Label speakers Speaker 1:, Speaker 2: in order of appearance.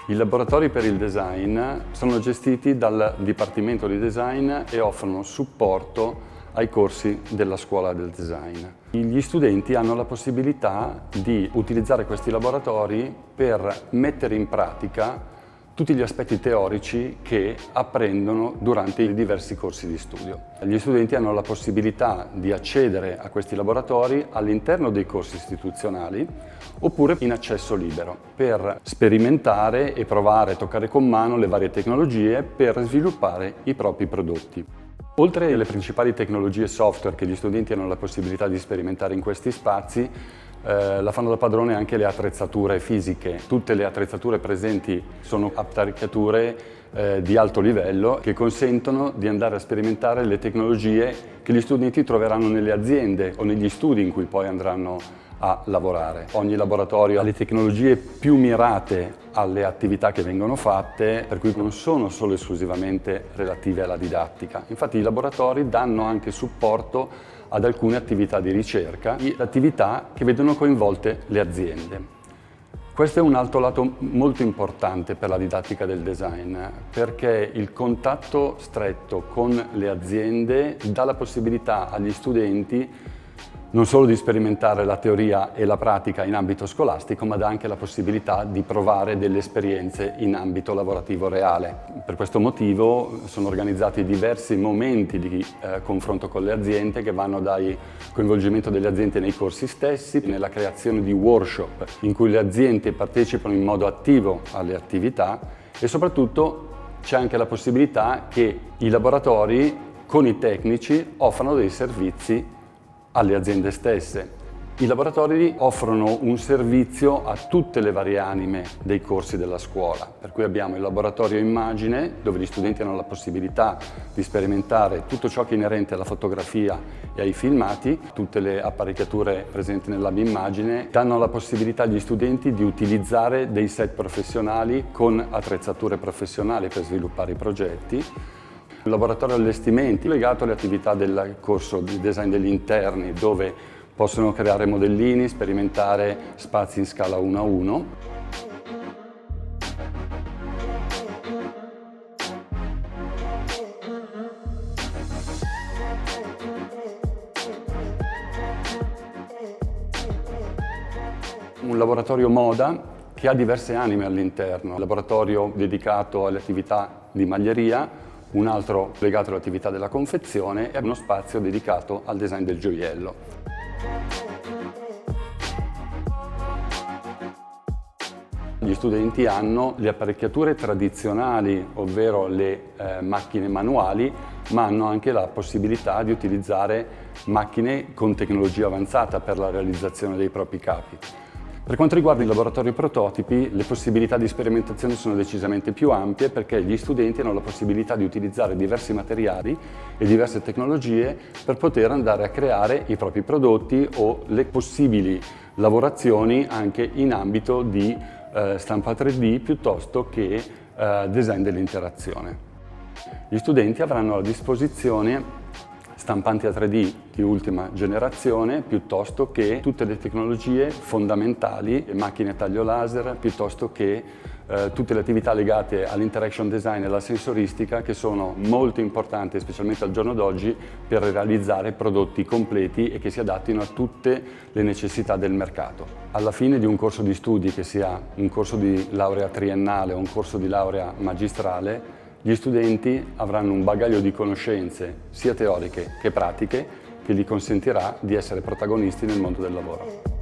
Speaker 1: I laboratori per il design sono gestiti dal Dipartimento di Design e offrono supporto ai corsi della scuola del design. Gli studenti hanno la possibilità di utilizzare questi laboratori per mettere in pratica tutti gli aspetti teorici che apprendono durante i diversi corsi di studio. Gli studenti hanno la possibilità di accedere a questi laboratori all'interno dei corsi istituzionali oppure in accesso libero per sperimentare e provare a toccare con mano le varie tecnologie per sviluppare i propri prodotti. Oltre alle principali tecnologie software che gli studenti hanno la possibilità di sperimentare in questi spazi, la fanno da padrone anche le attrezzature fisiche. Tutte le attrezzature presenti sono apparecchiature di alto livello che consentono di andare a sperimentare le tecnologie che gli studenti troveranno nelle aziende o negli studi in cui poi andranno a lavorare. Ogni laboratorio ha le tecnologie più mirate alle attività che vengono fatte, per cui non sono solo esclusivamente relative alla didattica. Infatti i laboratori danno anche supporto ad alcune attività di ricerca, attività che vedono coinvolte le aziende. Questo è un altro lato molto importante per la didattica del design, perché il contatto stretto con le aziende dà la possibilità agli studenti non solo di sperimentare la teoria e la pratica in ambito scolastico, ma dà anche la possibilità di provare delle esperienze in ambito lavorativo reale. Per questo motivo sono organizzati diversi momenti di confronto con le aziende che vanno dal coinvolgimento delle aziende nei corsi stessi, nella creazione di workshop in cui le aziende partecipano in modo attivo alle attività e soprattutto c'è anche la possibilità che i laboratori con i tecnici offrano dei servizi alle aziende stesse. I laboratori offrono un servizio a tutte le varie anime dei corsi della scuola, per cui abbiamo il laboratorio immagine, dove gli studenti hanno la possibilità di sperimentare tutto ciò che è inerente alla fotografia e ai filmati. Tutte le apparecchiature presenti nel lab immagine danno la possibilità agli studenti di utilizzare dei set professionali con attrezzature professionali per sviluppare i progetti. Un laboratorio allestimenti legato alle attività del corso di design degli interni, dove possono creare modellini, sperimentare spazi in scala 1:1. Un laboratorio moda che ha diverse anime all'interno. Un laboratorio dedicato alle attività di maglieria, un altro legato all'attività della confezione e uno spazio dedicato al design del gioiello. Gli studenti hanno le apparecchiature tradizionali, ovvero le macchine manuali, ma hanno anche la possibilità di utilizzare macchine con tecnologia avanzata per la realizzazione dei propri capi. Per quanto riguarda il laboratorio prototipi, le possibilità di sperimentazione sono decisamente più ampie perché gli studenti hanno la possibilità di utilizzare diversi materiali e diverse tecnologie per poter andare a creare i propri prodotti o le possibili lavorazioni anche in ambito di stampa 3D piuttosto che design dell'interazione. Gli studenti avranno a disposizione stampanti a 3D di ultima generazione, piuttosto che tutte le tecnologie fondamentali, macchine a taglio laser, piuttosto che tutte le attività legate all'interaction design e alla sensoristica che sono molto importanti, specialmente al giorno d'oggi, per realizzare prodotti completi e che si adattino a tutte le necessità del mercato. Alla fine di un corso di studi, che sia un corso di laurea triennale o un corso di laurea magistrale, gli studenti avranno un bagaglio di conoscenze sia teoriche che pratiche che gli consentirà di essere protagonisti nel mondo del lavoro.